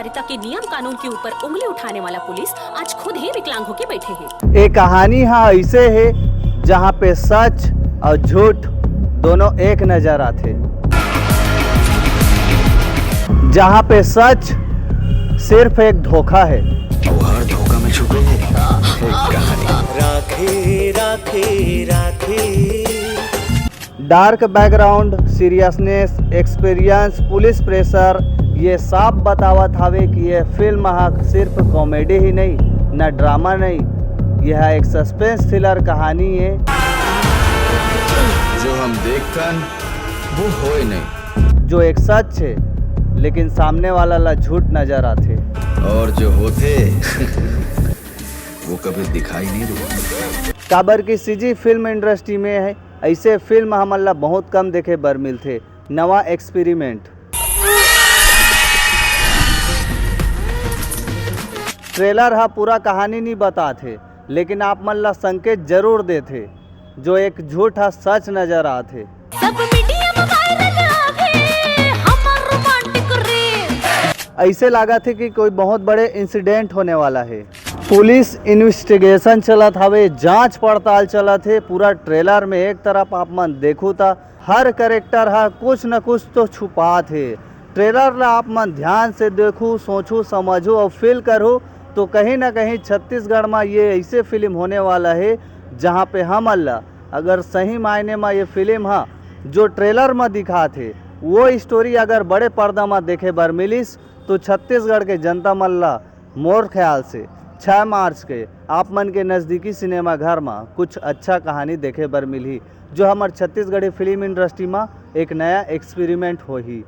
पत्रकारिता के नियम कानून के ऊपर उंगली उठाने वाला पुलिस आज खुद ही विकलांग होके बैठे हैं। एक कहानी हाँ ऐसे है जहाँ पे सच और झूठ दोनों एक नजर आते, जहाँ पे सच सिर्फ एक धोखा है और हर धोखा में छुपे एक कहानी। राखे राखे राखे dark background, seriousness, experience, police pressure, ये साफ बतावत हवे कि ये फिल्म सिर्फ कॉमेडी ही नहीं न ड्रामा नहीं, यह एक सस्पेंस थ्रिलर कहानी है। जो हम देखन वो होए नहीं, जो एक सच है लेकिन सामने वाला ला झूठ नजर आते, और जो होते वो कभी दिखाई नहीं देते। काबर की सीजी फिल्म इंडस्ट्री में है ऐसे फिल्म हमला बहुत कम देखे बर मिलते। नवा एक्सपेरिमेंट ट्रेलर हा पूरा कहानी नहीं बताते लेकिन आप मन ला संकेत जरूर देते, जो एक झूठ हा सच नजर आते। सब मीडिया में वायरल आवे हमर रोमांटिक रील। ऐसे लगा थे कि कोई बहुत बड़े इंसिडेंट होने वाला है। पुलिस इन्वेस्टिगेशन चलत हवे, जांच पड़ताल चलत है। पूरा ट्रेलर में एक तरफ आप मन देखो था हर कैरेक्टर हा कुछ न कुछ तो छुपा थे। ट्रेलर ला आप मन ध्यान से देखो, सोचो, समझो और फील करो तो कहीं ना कहीं छत्तीसगढ़ में ये ऐसे फिल्म होने वाला है जहाँ पे हम अल्लाह अगर सही मायने में ये फिल्म हा जो ट्रेलर में दिखा थे वो स्टोरी अगर बड़े पर्दा में देखे बर मिलिस तो छत्तीसगढ़ के जनता मल्ला मोर ख्याल से 6 मार्च के आप मन के नज़दीकी सिनेमा घर में कुछ अच्छा कहानी देखे बर मिली, जो हमार छत्तीसगढ़ी फिल्म इंडस्ट्री में एक नया एक्सपेरिमेंट हो ही।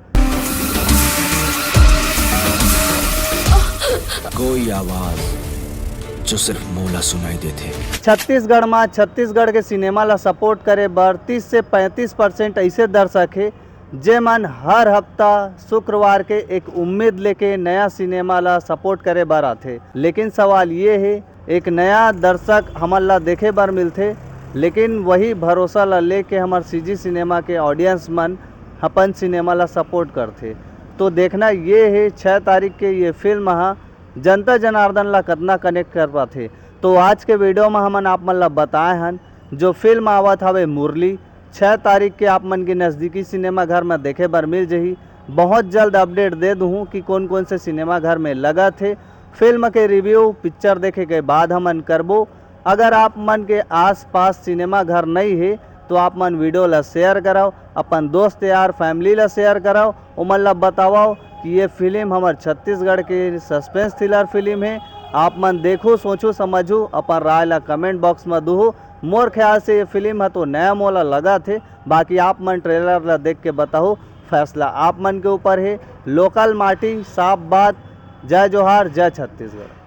कोई आवाज जो सिर्फ मोला सुनाई देते। छत्तीसगढ़ में छत्तीसगढ़ के सिनेमा ला सपोर्ट करे बर 30 से 35% ऐसे दर्शक है जे मन हर हफ्ता शुक्रवार के एक उम्मीद लेके नया सिनेमा ला सपोर्ट करे बर आथे। लेकिन सवाल ये है एक नया दर्शक हमन ला देखे बर मिलते, लेकिन वही भरोसा ला लेके हमार सीजी सिनेमा के ऑडियंस मन अपन सिनेमा ला सपोर्ट करते। तो देखना ये है 6 तारीख के ये फिल्म हाँ जनता जनार्दन ला कितना कनेक्ट कर पाते। तो आज के वीडियो में हमन आप मन ला बताए हन जो फिल्म आवत हवे मुरली 6 तारीख के आप मन के नज़दीकी सिनेमा घर में देखे बर मिल जही। बहुत जल्द अपडेट दे दूँ कि कौन कौन से सिनेमा घर में लगा थे। फिल्म के रिव्यू पिक्चर देखे के बाद हमन करबो। अगर आप मन के आस पास सिनेमा घर नहीं है तो आप मन वीडियो ला शेयर कराओ, अपन दोस्त यार फैमिली ला शेयर कराओ, उमन ला बताओ कि ये फिल्म हमार छत्तीसगढ़ के सस्पेंस थ्रिलर फिल्म है। आप मन देखो, सोचो, समझो, अपन राय ला कमेंट बॉक्स में दो। मोर ख्याल से ये फिल्म है तो नया मोला लगा थे, बाकी आप मन ट्रेलर ला देख के बताओ, फैसला आप मन के ऊपर है। लोकल माटी साफ बात, जय जोहार, जय छत्तीसगढ़।